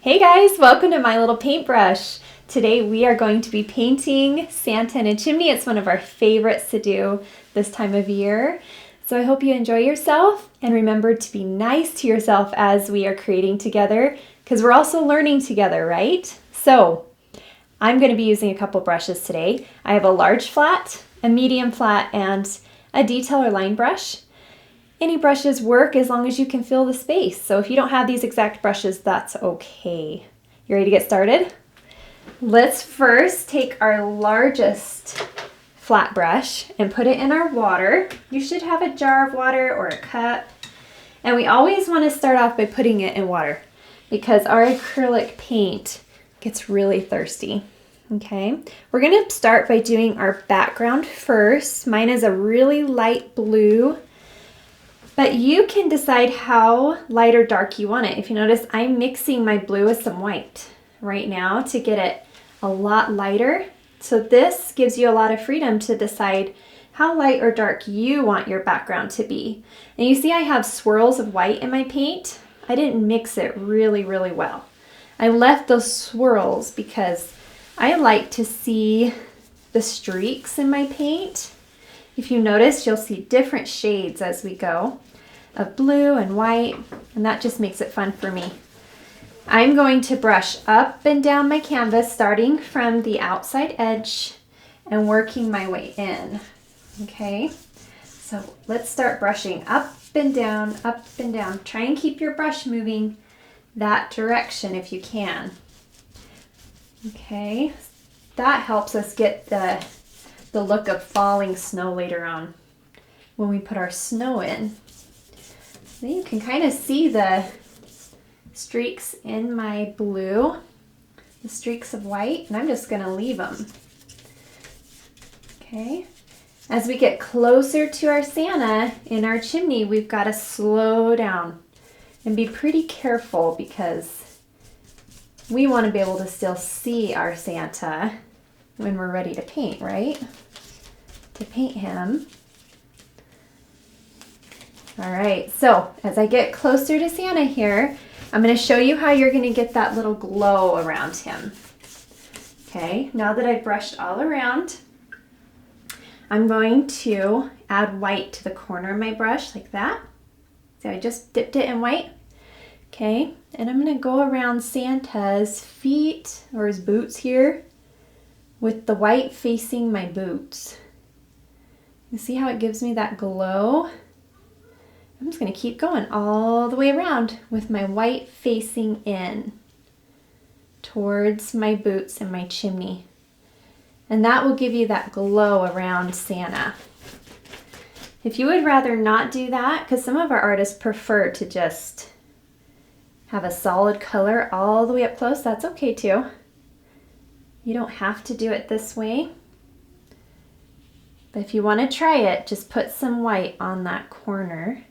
Hey guys, welcome to My Little Paintbrush. Today we are going to be painting Santa in a chimney. It's one of our favorites to do this time of year. So I hope you enjoy yourself and remember to be nice to yourself as we are creating together because we're also learning together, right? So I'm going to be using a couple brushes today. I have a large flat, a medium flat, and a detail or line brush. Any brushes work as long as you can fill the space. So if you don't have these exact brushes, that's okay. You ready to get started? Let's first take our largest flat brush and put it in our water. You should have a jar of water or a cup. And we always want to start off by putting it in water because our acrylic paint gets really thirsty. Okay, we're going to start by doing our background first. Mine is a really light blue. But you can decide how light or dark you want it. If you notice, I'm mixing my blue with some white right now to get it a lot lighter. So this gives you a lot of freedom to decide how light or dark you want your background to be. And you see I have swirls of white in my paint. I didn't mix it really well. I left those swirls because I like to see the streaks in my paint. If you notice, you'll see different shades as we go of blue and white, and that just makes it fun for me. I'm going to brush up and down my canvas, starting from the outside edge and working my way in. Okay, so let's start brushing up and down, up and down. Try and keep your brush moving that direction if you can. Okay, that helps us get the look of falling snow later on when we put our snow in. So you can kind of see the streaks in my blue, the streaks of white, and I'm just going to leave them. Okay, as we get closer to our Santa in our chimney, we've got to slow down and be pretty careful because we want to be able to still see our Santa when we're ready to paint, right? To paint him. All right, so as I get closer to Santa here, I'm going to show you how you're going to get that little glow around him. Okay, now that I've brushed all around, I'm going to add white to the corner of my brush like that. So I just dipped it in white. Okay, and I'm going to go around Santa's feet or his boots here with the white facing my boots. You see how it gives me that glow? I'm just going to keep going all the way around with my white facing in towards my boots and my chimney. And that will give you that glow around Santa. If you would rather not do that, because some of our artists prefer to just have a solid color all the way up close, that's okay too. You don't have to do it this way. But if you want to try it, just put some white on that corner.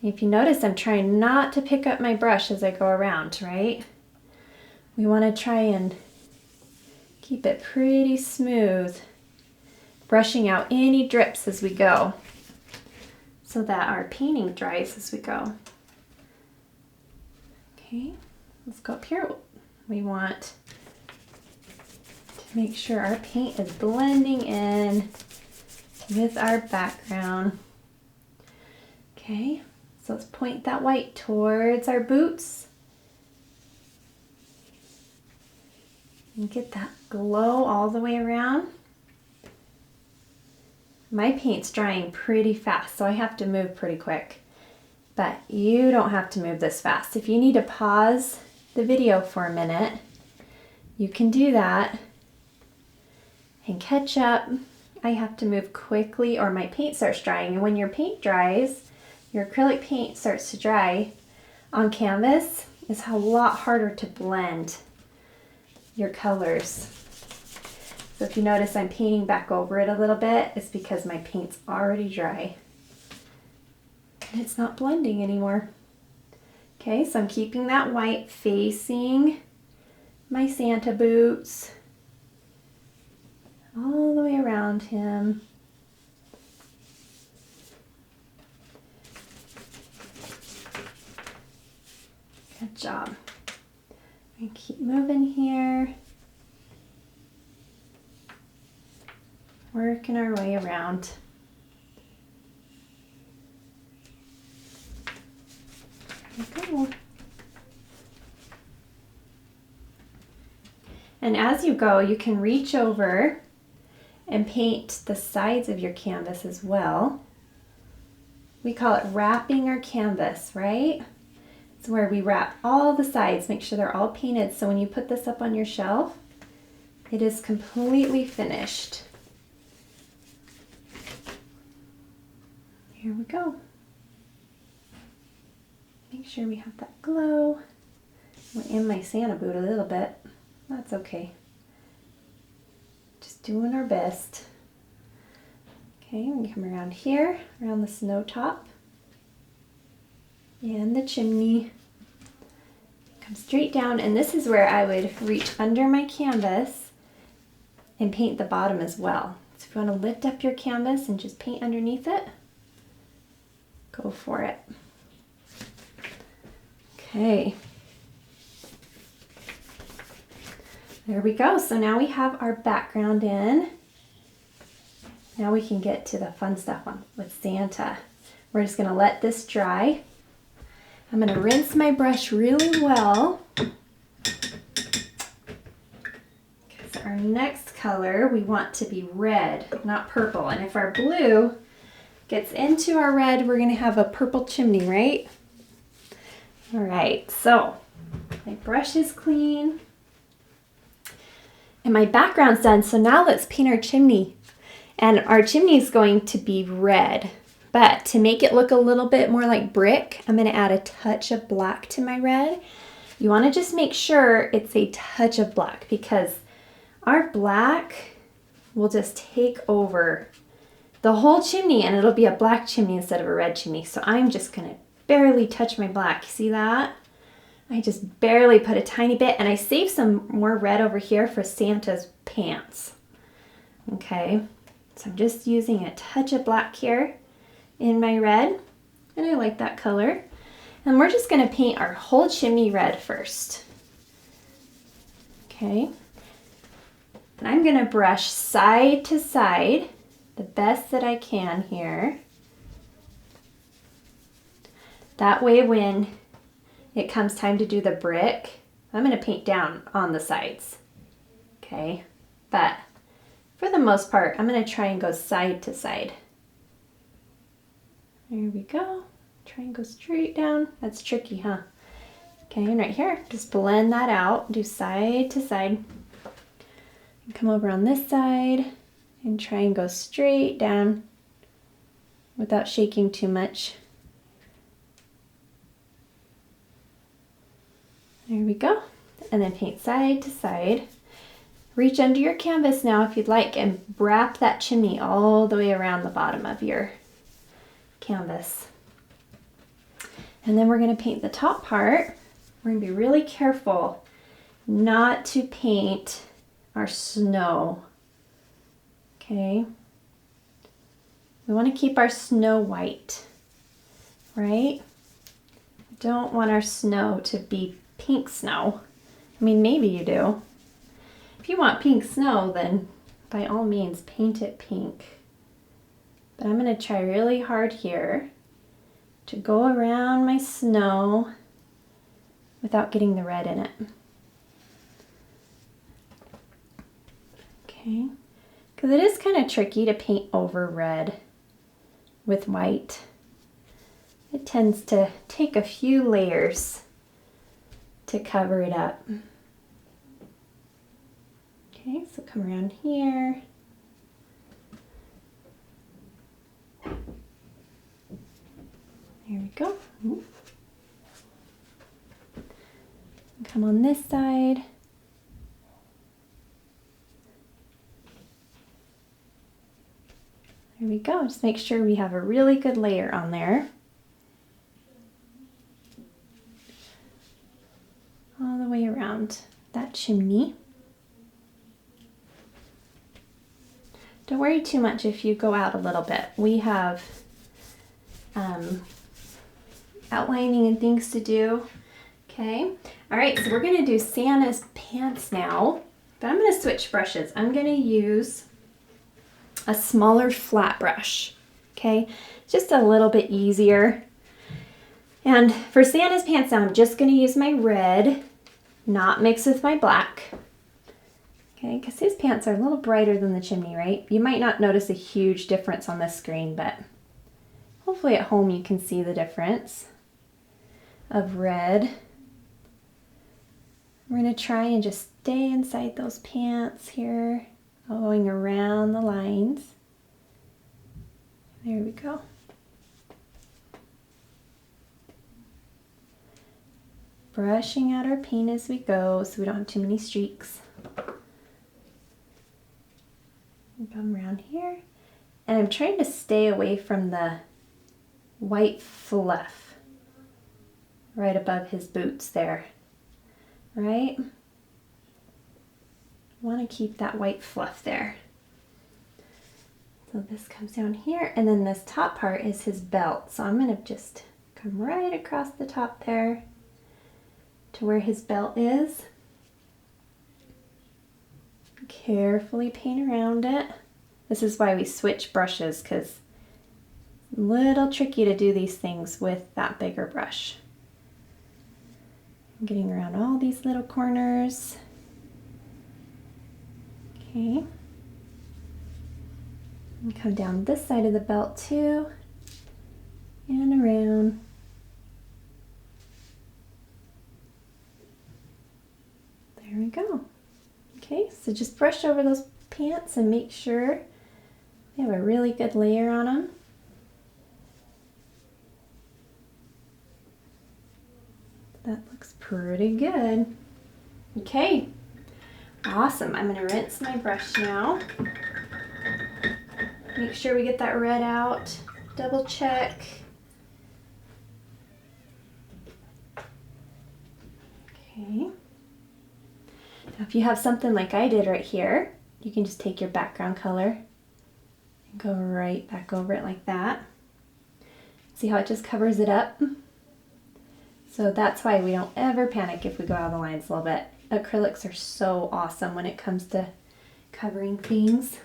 If you notice, I'm trying not to pick up my brush as I go around, right? We want to try and keep it pretty smooth, brushing out any drips as we go so that our painting dries as we go. Okay, let's go up here. We want to make sure our paint is blending in with our background. Okay, so let's point that white towards our boots and get that glow all the way around. My paint's drying pretty fast, so I have to move pretty quick, but you don't have to move this fast. If you need to pause the video for a minute, you can do that and catch up. I have to move quickly or my paint starts drying. And when your paint dries, your acrylic paint starts to dry on canvas, it's a lot harder to blend your colors. So if you notice I'm painting back over it a little bit, it's because my paint's already dry and it's not blending anymore. Okay, so I'm keeping that white facing my Santa boots all the way around him. Good job. Keep moving here. Working our way around. There we go. And as you go, you can reach over and paint the sides of your canvas as well. We call it wrapping our canvas, right? It's where we wrap all the sides, make sure they're all painted, so when you put this up on your shelf, it is completely finished. Here we go. Make sure we have that glow. I'm in my Santa boot a little bit. That's okay. Just doing our best. Okay, we come around here, around the snow top. And the chimney. Come straight down, and this is where I would reach under my canvas and paint the bottom as well. So if you want to lift up your canvas and just paint underneath it, go for it. Okay. There we go. So now we have our background in. Now we can get to the fun stuff with Santa. We're just going to let this dry. I'm going to rinse my brush really well. Because our next color we want to be red, not purple. And if our blue gets into our red, we're going to have a purple chimney, right? All right, so my brush is clean. And my background's done, so now let's paint our chimney. And our chimney is going to be red. But to make it look a little bit more like brick, I'm going to add a touch of black to my red. You want to just make sure it's a touch of black because our black will just take over the whole chimney and it'll be a black chimney instead of a red chimney. So I'm just going to barely touch my black. See that? I just barely put a tiny bit, and I saved some more red over here for Santa's pants. Okay, so I'm just using a touch of black here in my red, and I like that color. And we're just going to paint our whole chimney red first. Okay, and I'm going to brush side to side the best that I can here. That way when it comes time to do the brick, I'm going to paint down on the sides. Okay, but for the most part, I'm going to try and go side to side. There we go. Try and go straight down. That's tricky, huh? Okay, and right here, just blend that out. Do side to side. And come over on this side and try and go straight down without shaking too much. There we go. And then paint side to side. Reach under your canvas now if you'd like and wrap that chimney all the way around the bottom of your canvas. And then we're going to paint the top part. We're going to be really careful not to paint our snow. Okay. We want to keep our snow white, right? Don't want our snow to be pink snow. I mean, maybe you do. If you want pink snow, then by all means paint it pink. But I'm going to try really hard here to go around my snow without getting the red in it. Okay, because it is kind of tricky to paint over red with white. It tends to take a few layers to cover it up. Okay, so come around here. There we go. Come on this side. There we go. Just make sure we have a really good layer on there. All the way around that chimney. Don't worry too much if you go out a little bit. We have outlining and things to do. Okay, Okay, all right, so we're gonna do Santa's pants now, but I'm gonna switch brushes. I'm gonna use a smaller flat brush, okay? Just a little bit easier. And for Santa's pants now, I'm just gonna use my red, not mixed with my black. Okay, because his pants are a little brighter than the chimney, right? You might not notice a huge difference on this screen, but hopefully at home you can see the difference of red. We're going to try and just stay inside those pants here, going around the lines. There we go. Brushing out our paint as we go so we don't have too many streaks. Come around here. And I'm trying to stay away from the white fluff right above his boots there. Right? Want to keep that white fluff there. So this comes down here, and then this top part is his belt. So I'm going to just come right across the top there to where his belt is. Carefully paint around it. This is why we switch brushes, because it's a little tricky to do these things with that bigger brush. I'm getting around all these little corners. Okay. And come down this side of the belt too, and around. There we go. Okay, so just brush over those pants and make sure they have a really good layer on them. That looks pretty good. Okay, awesome. I'm going to rinse my brush now. Make sure we get that red out. Double check. Okay. Now if you have something like I did right here, you can just take your background color and go right back over it like that. See how it just covers it up? So that's why we don't ever panic if we go out of the lines a little bit. Acrylics are so awesome when it comes to covering things.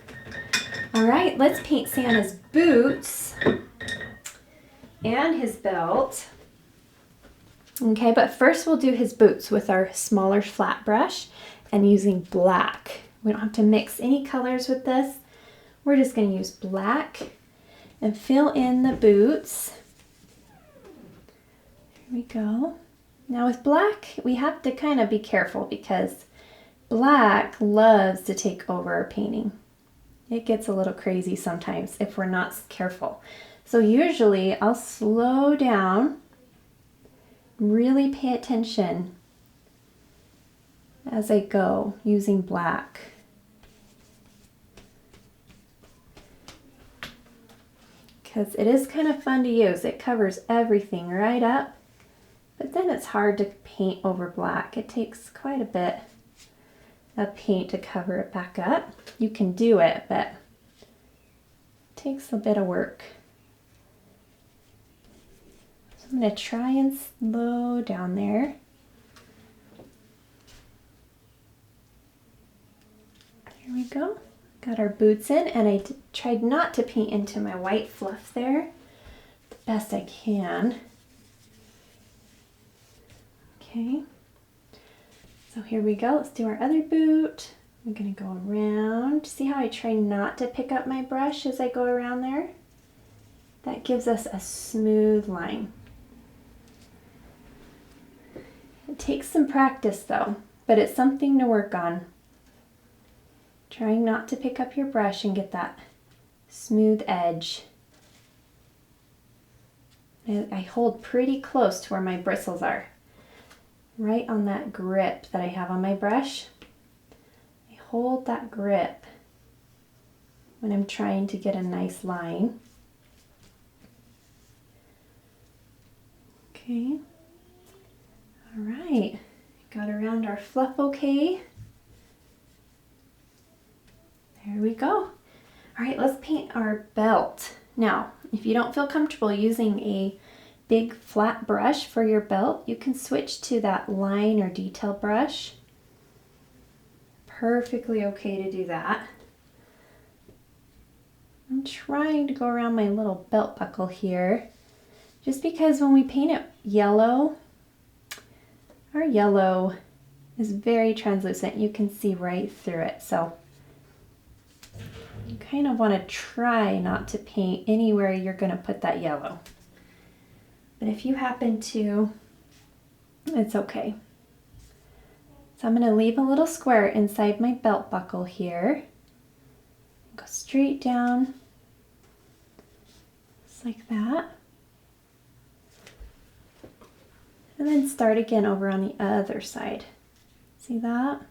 All right, let's paint Santa's boots and his belt. Okay, but first we'll do his boots with our smaller flat brush and using black. We don't have to mix any colors with this. We're just going to use black and fill in the boots. There we go. Now with black, we have to kind of be careful because black loves to take over our painting. It gets a little crazy sometimes if we're not careful. So usually I'll slow down, really pay attention as I go using black. Because it is kind of fun to use. It covers everything right up. But then it's hard to paint over black. It takes quite a bit of paint to cover it back up. You can do it, but it takes a bit of work. So I'm going to try and slow down there. There we go. Got our boots in, and I tried not to paint into my white fluff there the best I can. Okay, so here we go. Let's do our other boot. I'm going to go around. See how I try not to pick up my brush as I go around there? That gives us a smooth line. It takes some practice though, but it's something to work on. Trying not to pick up your brush and get that smooth edge. I hold pretty close to where my bristles are. Right on that grip that I have on my brush. I hold that grip when I'm trying to get a nice line. Okay. All right. Got around our fluff okay. There we go. All right, let's paint our belt. Now, if you don't feel comfortable using a big flat brush for your belt, you can switch to that line or detail brush. Perfectly okay to do that. I'm trying to go around my little belt buckle here, just because when we paint it yellow, our yellow is very translucent. You can see right through it. So you kind of want to try not to paint anywhere you're going to put that yellow. But if you happen to, it's okay. So I'm going to leave a little square inside my belt buckle here. Go straight down, just like that. And then start again over on the other side. See that?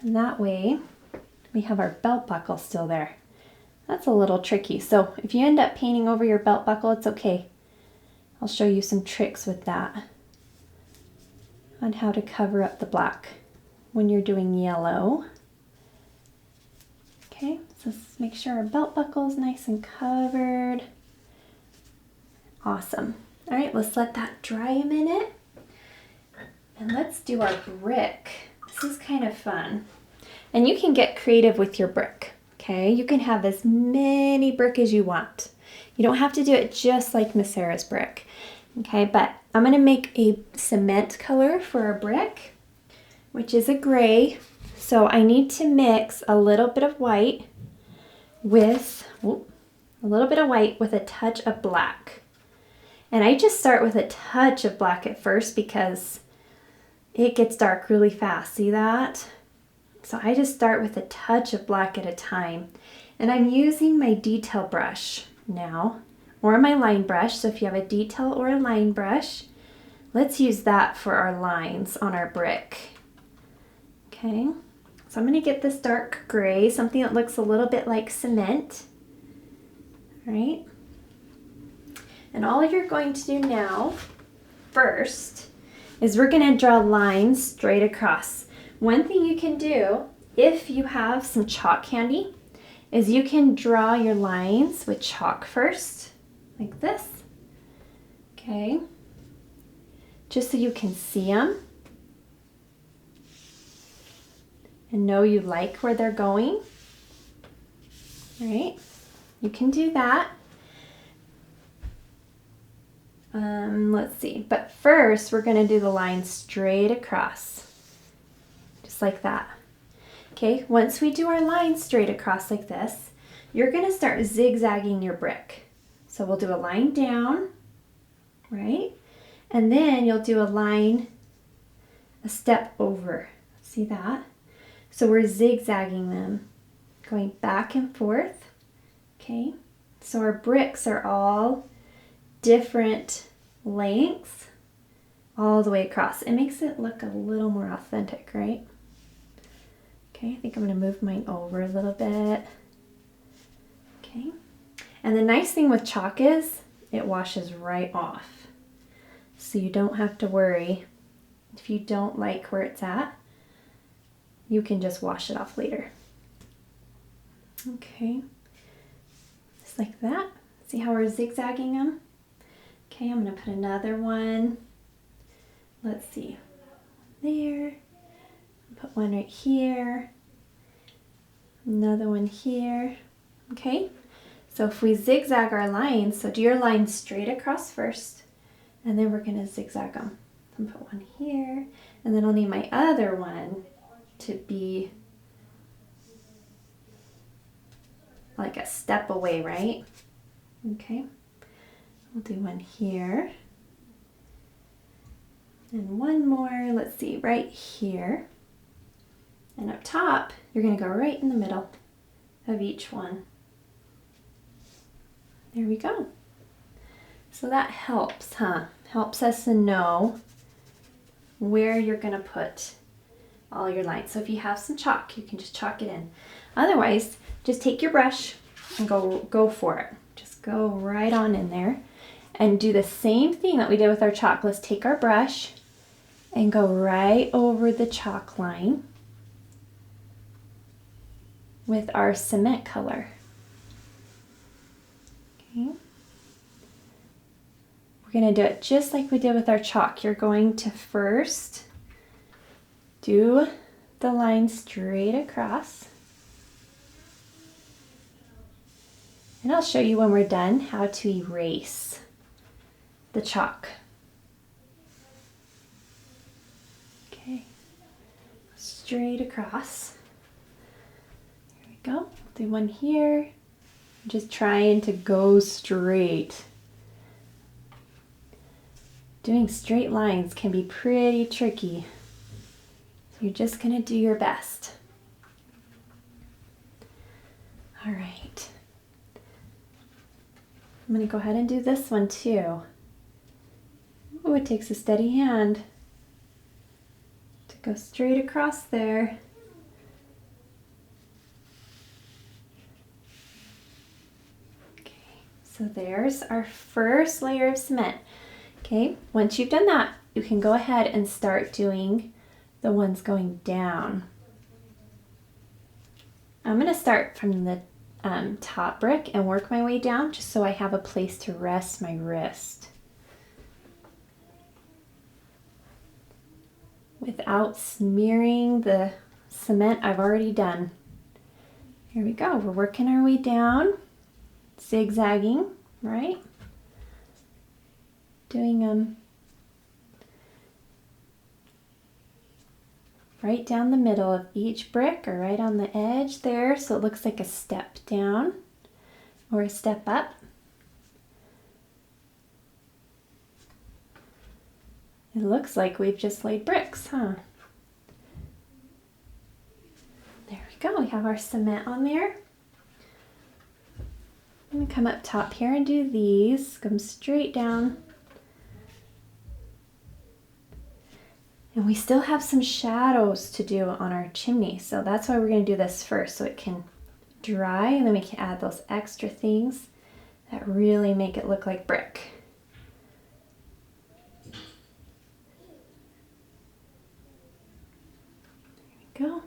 And that way we have our belt buckle still there. That's a little tricky. So if you end up painting over your belt buckle, it's okay. I'll show you some tricks with that on how to cover up the black when you're doing yellow. Okay, so let's make sure our belt buckle is nice and covered. Awesome. All right, let's let that dry a minute. And let's do our brick. This is kind of fun. And you can get creative with your brick, okay? You can have as many brick as you want. You don't have to do it just like Miss Sarah's brick, okay? But I'm gonna make a cement color for our brick, which is a gray. So I need to mix a little bit of white with, a touch of black. And I just start with a touch of black at first because it gets dark really fast. See that? So I just start with a touch of black at a time. And I'm using my detail brush now, or my line brush. So if you have a detail or a line brush, let's use that for our lines on our brick. Okay, so I'm going to get this dark gray, something that looks a little bit like cement. All right. And all you're going to do now, first, is we're going to draw lines straight across. One thing you can do, if you have some chalk handy, is you can draw your lines with chalk first, like this. Okay. Just so you can see them and know you like where they're going. All right. You can do that. Let's see, but first we're going to do the line straight across, just like that. Okay, once we do our line straight across like this, you're going to start zigzagging your brick. So we'll do a line down, right? And then you'll do a line, a step over. See that? So we're zigzagging them, going back and forth. Okay, so our bricks are all different lengths all the way across. It makes it look a little more authentic, right? Okay, I think I'm going to move mine over a little bit. Okay, and the nice thing with chalk is it washes right off. So you don't have to worry if you don't like where it's at. You can just wash it off later. Okay, just like that. See how we're zigzagging them? Okay, I'm going to put another one. Let's see. There. Put one right here. Another one here. Okay, so if we zigzag our lines, so do your line straight across first, and then we're going to zigzag them. And put one here, and then I'll need my other one to be like a step away, right? Okay. We'll do one here. And one more, let's see, right here. And up top, you're going to go right in the middle of each one. There we go. So that helps, huh? Helps us to know where you're going to put all your lines. So if you have some chalk, you can just chalk it in. Otherwise, just take your brush and go for it. Just go right on in there. And do the same thing that we did with our chalk. Let's take our brush and go right over the chalk line with our cement color. Okay. We're going to do it just like we did with our chalk. You're going to first do the line straight across. And I'll show you when we're done how to erase the chalk. Okay, straight across. Here we go. Do one here. Just trying to go straight. Doing straight lines can be pretty tricky. So you're just going to do your best. All right. I'm going to go ahead and do this one too. Oh, it takes a steady hand to go straight across there. Okay, so there's our first layer of cement. Okay, once you've done that, you can go ahead and start doing the ones going down. I'm going to start from the top brick and work my way down just so I have a place to rest my wrist without smearing the cement I've already done. Here we go. We're working our way down, zigzagging, right? Doing right down the middle of each brick or right on the edge there, so it looks like a step down or a step up. It looks like we've just laid bricks, huh? There we go, we have our cement on there. I'm gonna come up top here and do these, come straight down. And we still have some shadows to do on our chimney, so that's why we're going to do this first, so it can dry, and then we can add those extra things that really make it look like brick. There we go.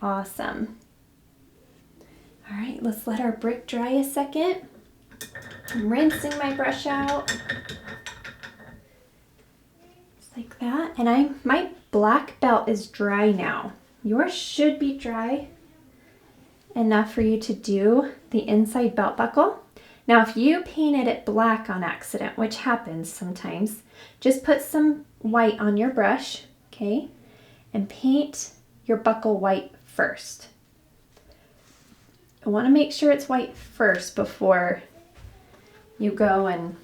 Awesome. All right, let's let our brick dry a second. I'm rinsing my brush out. Like that, and my black belt is dry now. Yours should be dry enough for you to do the inside belt buckle. Now if you painted it black on accident, which happens sometimes, just put some white on your brush, okay, and paint your buckle white first. I want to make sure it's white first before you go and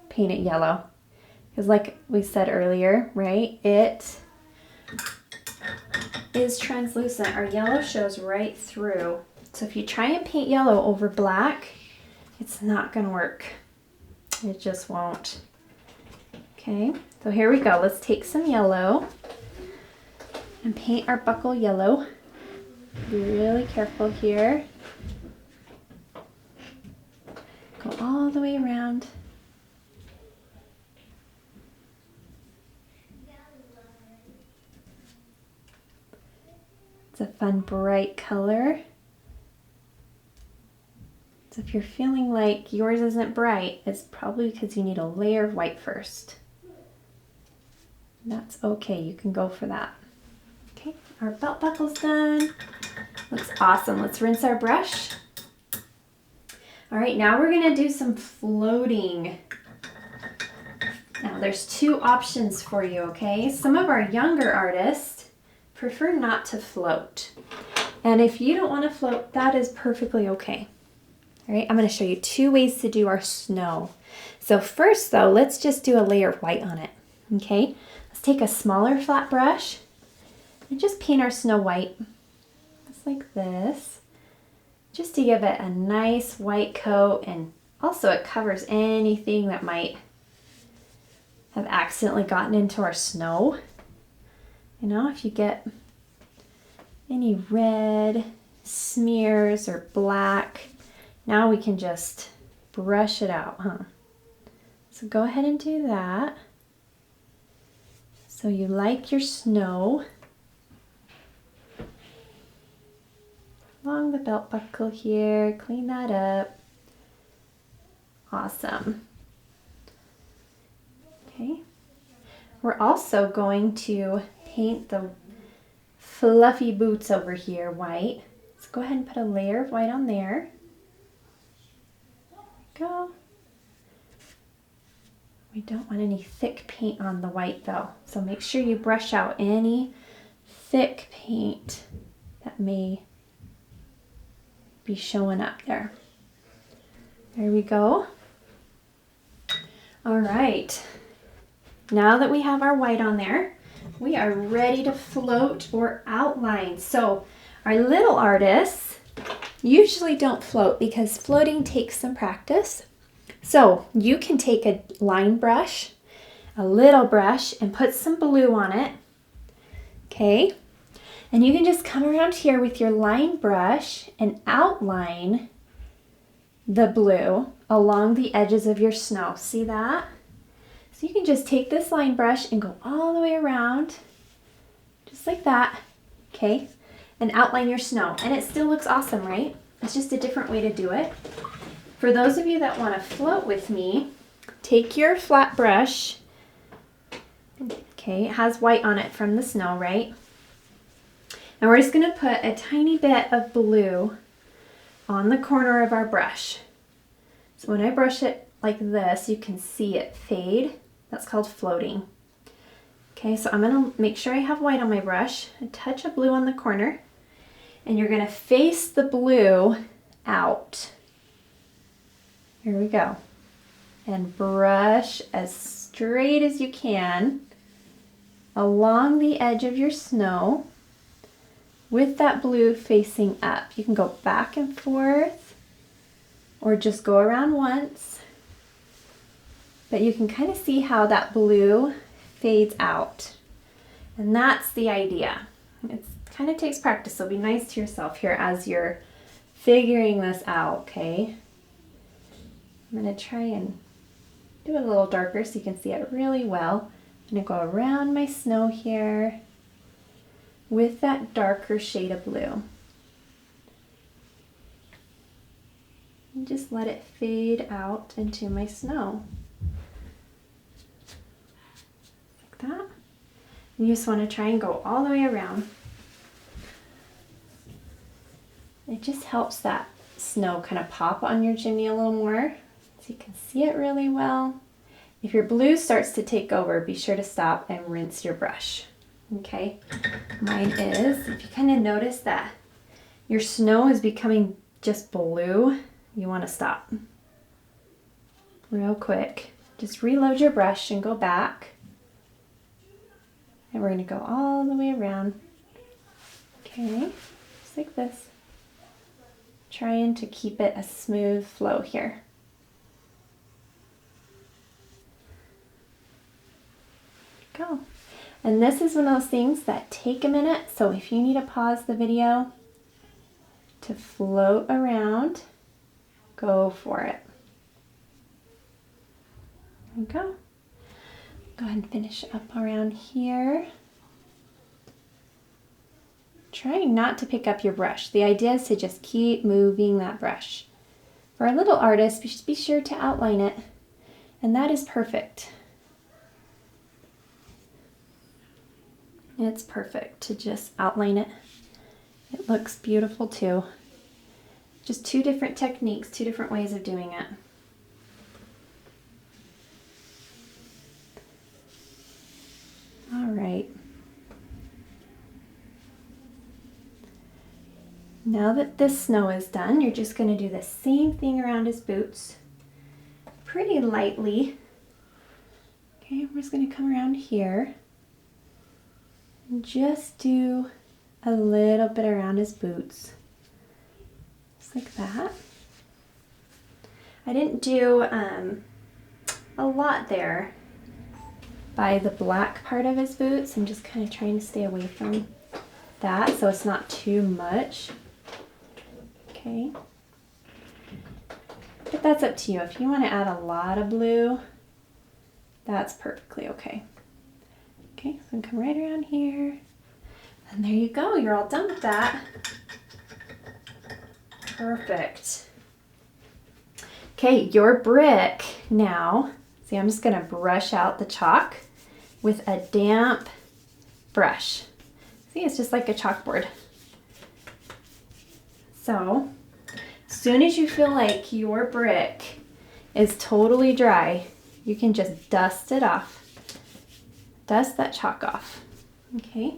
paint it yellow. Because like we said earlier, right, it is translucent. Our yellow shows right through. So if you try and paint yellow over black, it's not going to work. It just won't. Okay, so here we go. Let's take some yellow and paint our buckle yellow. Be really careful here. Go all the way around. It's a fun, bright color. So if you're feeling like yours isn't bright, it's probably because you need a layer of white first. That's okay, you can go for that. Okay, our belt buckle's done. Looks awesome. Let's rinse our brush. All right, now we're gonna do some floating. Now there's two options for you, okay? Some of our younger artists prefer not to float. And if you don't want to float, that is perfectly okay. All right, I'm going to show you two ways to do our snow. So first though, let's just do a layer of white on it, okay? Let's take a smaller flat brush and just paint our snow white, just like this, just to give it a nice white coat, and also it covers anything that might have accidentally gotten into our snow. You know, if you get any red smears or black, now we can just brush it out, huh? So go ahead and do that. So you like your snow. Along the belt buckle here, clean that up. Awesome. Okay. We're also going to paint the fluffy boots over here white. So go ahead and put a layer of white on there. Go. We don't want any thick paint on the white though, so make sure you brush out any thick paint that may be showing up there. There we go. All right, now that we have our white on there, we are ready to float or outline. So our little artists usually don't float because floating takes some practice. So you can take a line brush, a little brush, and put some blue on it, okay? And you can just come around here with your line brush and outline the blue along the edges of your snow. See that? So you can just take this line brush and go all the way around, just like that, okay? And outline your snow. And it still looks awesome, right? It's just a different way to do it. For those of you that want to float with me, take your flat brush. Okay, it has white on it from the snow, right? And we're just going to put a tiny bit of blue on the corner of our brush. So when I brush it like this, you can see it fade. That's called floating. Okay, so I'm going to make sure I have white on my brush, a touch of blue on the corner, and you're going to face the blue out. Here we go. And brush as straight as you can along the edge of your snow with that blue facing up. You can go back and forth or just go around once. But you can kind of see how that blue fades out. And that's the idea. It kind of takes practice, so be nice to yourself here as you're figuring this out, okay? I'm going to try and do it a little darker so you can see it really well. I'm going to go around my snow here with that darker shade of blue. And just let it fade out into my snow. Like that. And you just want to try and go all the way around. It just helps that snow kind of pop on your chimney a little more. So you can see it really well. If your blue starts to take over, be sure to stop and rinse your brush. Okay, mine is, if you kind of notice that your snow is becoming just blue, you want to stop. Real quick, just reload your brush and go back. And we're going to go all the way around. Okay, just like this. Trying to keep it a smooth flow here. Go. And this is one of those things that take a minute, so if you need to pause the video to float around, go for it. There we go. Go ahead and finish up around here. Trying not to pick up your brush. The idea is to just keep moving that brush. For a little artist, be sure to outline it, and that is perfect. It's perfect to just outline it. It looks beautiful too. Just two different techniques, two different ways of doing it. All right. Now that this snow is done, you're just going to do the same thing around his boots pretty lightly. Okay, we're just going to come around here. Just do a little bit around his boots, just like that. I didn't do a lot there by the black part of his boots. I'm just kind of trying to stay away from that so it's not too much. Okay, but that's up to you. If you want to add a lot of blue, that's perfectly okay. Okay, so come right around here. And there you go, you're all done with that. Perfect. Okay, your brick now, see, I'm just gonna brush out the chalk with a damp brush. See, it's just like a chalkboard. So, as soon as you feel like your brick is totally dry, you can just dust it off. Dust that chalk off, okay?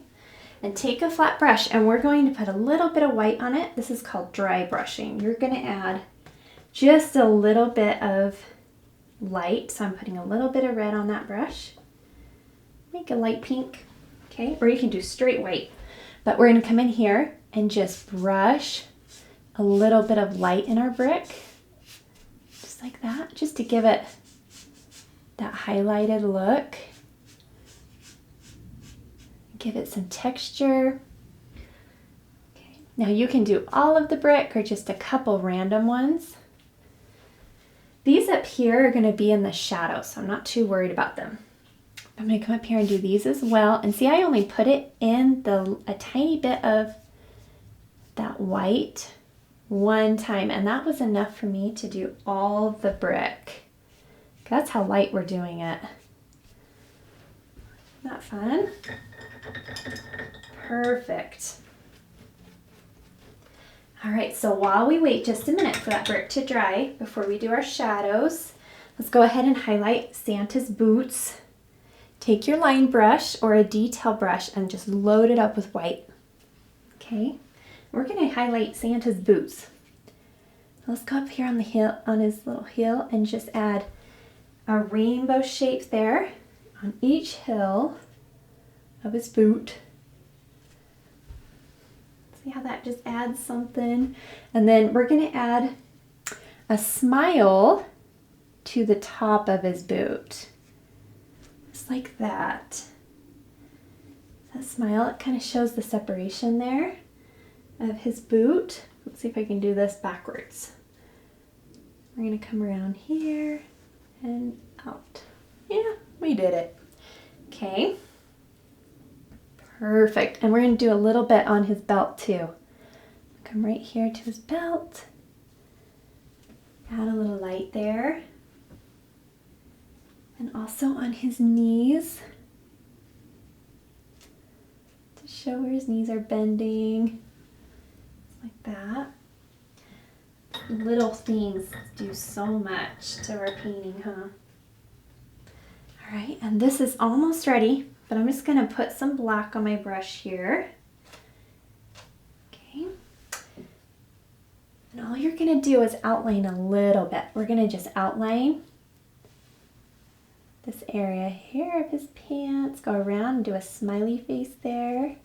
And take a flat brush, and we're going to put a little bit of white on it. This is called dry brushing. You're gonna add just a little bit of light. So I'm putting a little bit of red on that brush. Make a light pink, okay? Or you can do straight white. But we're gonna come in here and just brush a little bit of light in our brick. Just like that, just to give it that highlighted look. Give it some texture. Okay. Now you can do all of the brick or just a couple random ones. These up here are going to be in the shadow, so I'm not too worried about them. I'm going to come up here and do these as well. And see, I only put it in a tiny bit of that white one time, and that was enough for me to do all the brick. That's how light we're doing it. Isn't that fun? Perfect. All right, so while we wait just a minute for that brick to dry before we do our shadows, let's go ahead and highlight Santa's boots. Take your line brush or a detail brush and just load it up with white. Okay, we're gonna highlight Santa's boots. Let's go up here on the heel, on his little heel, and just add a rainbow shape there on each heel of his boot. See how that just adds something? And then we're going to add a smile to the top of his boot. Just like that. That smile, it kind of shows the separation there of his boot. Let's see if I can do this backwards. We're going to come around here and out. Yeah, we did it. Okay. Perfect. And we're going to do a little bit on his belt too. Come right here to his belt. Add a little light there. And also on his knees. To show where his knees are bending. Like that. Little things do so much to our painting, huh? All right, and this is almost ready. But I'm just going to put some black on my brush here. Okay. And all you're going to do is outline a little bit. We're going to just outline this area here of his pants. Go around and do a smiley face there.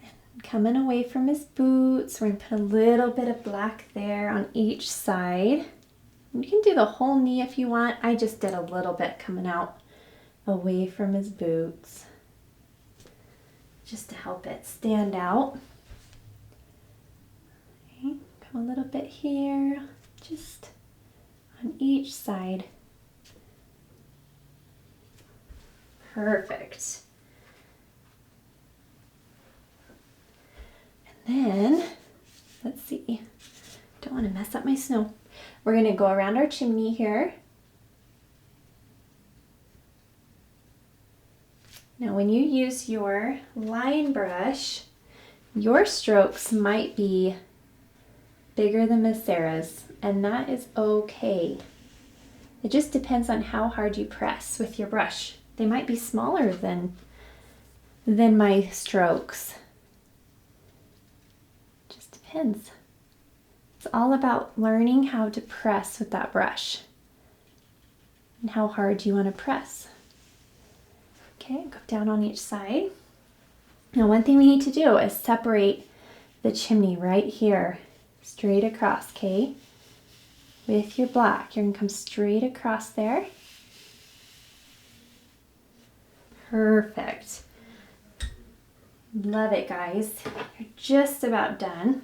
And coming away from his boots, we're going to put a little bit of black there on each side. You can do the whole knee if you want. I just did a little bit coming out away from his boots, just to help it stand out. Okay, come a little bit here, just on each side. Perfect. And then, let's see, don't want to mess up my snow. We're going to go around our chimney here. Now when you use your line brush, your strokes might be bigger than Miss Sarah's, and that is okay. It just depends on how hard you press with your brush. They might be smaller than my strokes. Just depends. It's all about learning how to press with that brush and how hard you want to press. Okay, go down on each side. Now one thing we need to do is separate the chimney right here, straight across, okay? With your black, you're going to come straight across there. Perfect. Love it, guys. You're just about done.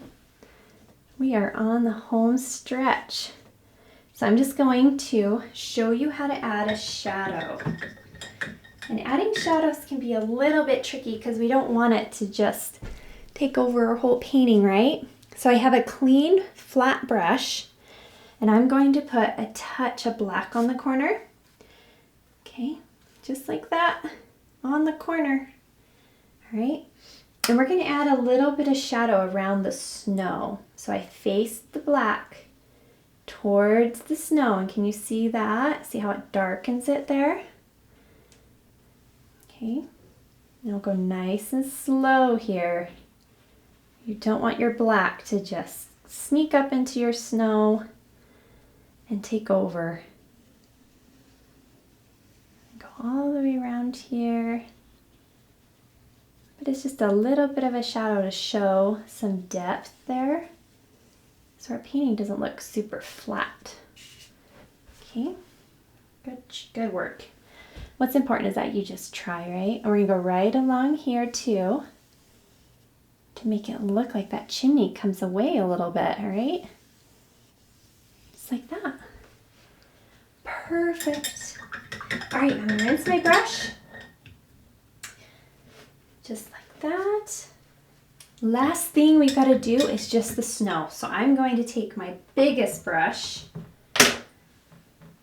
We are on the home stretch. So I'm just going to show you how to add a shadow. And adding shadows can be a little bit tricky because we don't want it to just take over our whole painting, right? So I have a clean flat brush, and I'm going to put a touch of black on the corner. Okay, just like that on the corner. All right, and we're going to add a little bit of shadow around the snow. So I face the black towards the snow, and can you see that? See how it darkens it there? Okay, and I'll go nice and slow here. You don't want your black to just sneak up into your snow and take over. Go all the way around here. But it's just a little bit of a shadow to show some depth there, so our painting doesn't look super flat. Okay, good work. What's important is that you just try, right? And we're gonna go right along here too to make it look like that chimney comes away a little bit, all right? Just like that. Perfect. All right, I'm gonna rinse my brush. Just like that. Last thing we've got to do is just the snow. So I'm going to take my biggest brush. I'm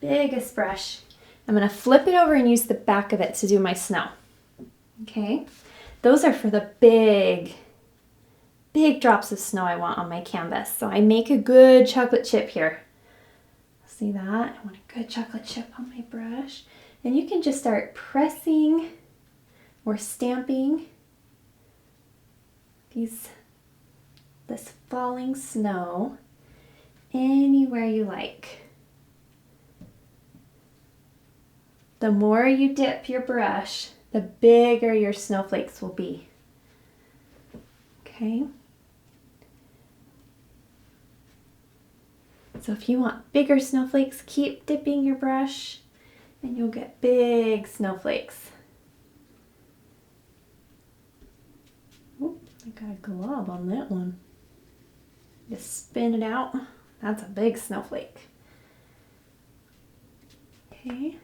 going to flip it over and use the back of it to do my snow. Okay, those are for the big drops of snow I want on my canvas. So I make a good chocolate chip here. See that? I want a good chocolate chip on my brush. And you can just start pressing or stamping this falling snow anywhere you like. The more you dip your brush, the bigger your snowflakes will be. Okay? So if you want bigger snowflakes, keep dipping your brush and you'll get big snowflakes. I got a glob on that one. Just spin it out. That's a big snowflake. Okay.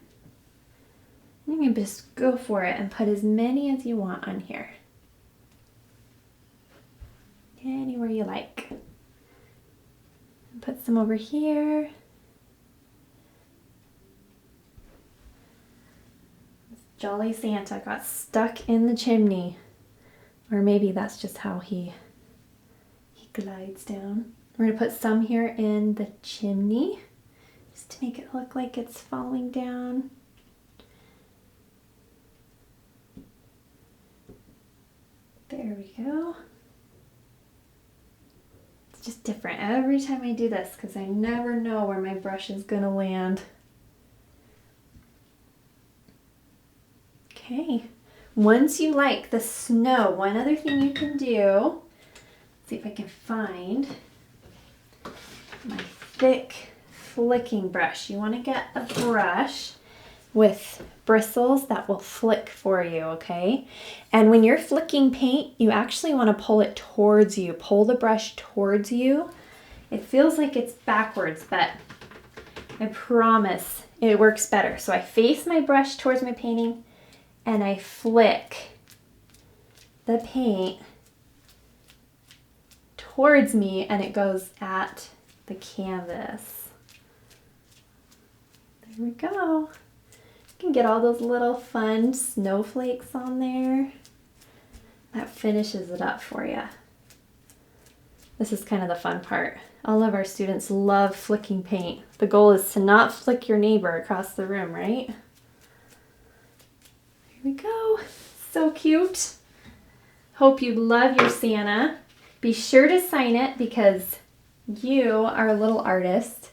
You can just go for it and put as many as you want on here. Anywhere you like. Put some over here. This jolly Santa got stuck in the chimney. Or maybe that's just how he glides down. We're going to put some here in the chimney, just to make it look like it's falling down. There we go. It's just different every time I do this because I never know where my brush is going to land. Okay. Once you like the snow, one other thing you can do, see if I can find my thick flicking brush. You want to get a brush with bristles that will flick for you, okay? And when you're flicking paint, you actually want to pull it towards you. Pull the brush towards you. It feels like it's backwards, but I promise it works better. So I face my brush towards my painting, and I flick the paint towards me and it goes at the canvas. There we go. You can get all those little fun snowflakes on there. That finishes it up for you. This is kind of the fun part. All of our students love flicking paint. The goal is to not flick your neighbor across the room, right? Here we go. So cute. Hope you love your Santa. Be sure to sign it because you are a little artist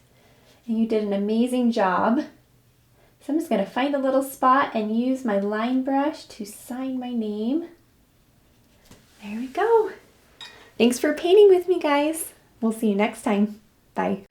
and you did an amazing job. So I'm just going to find a little spot and use my line brush to sign my name. There we go. Thanks for painting with me, guys. We'll see you next time. Bye.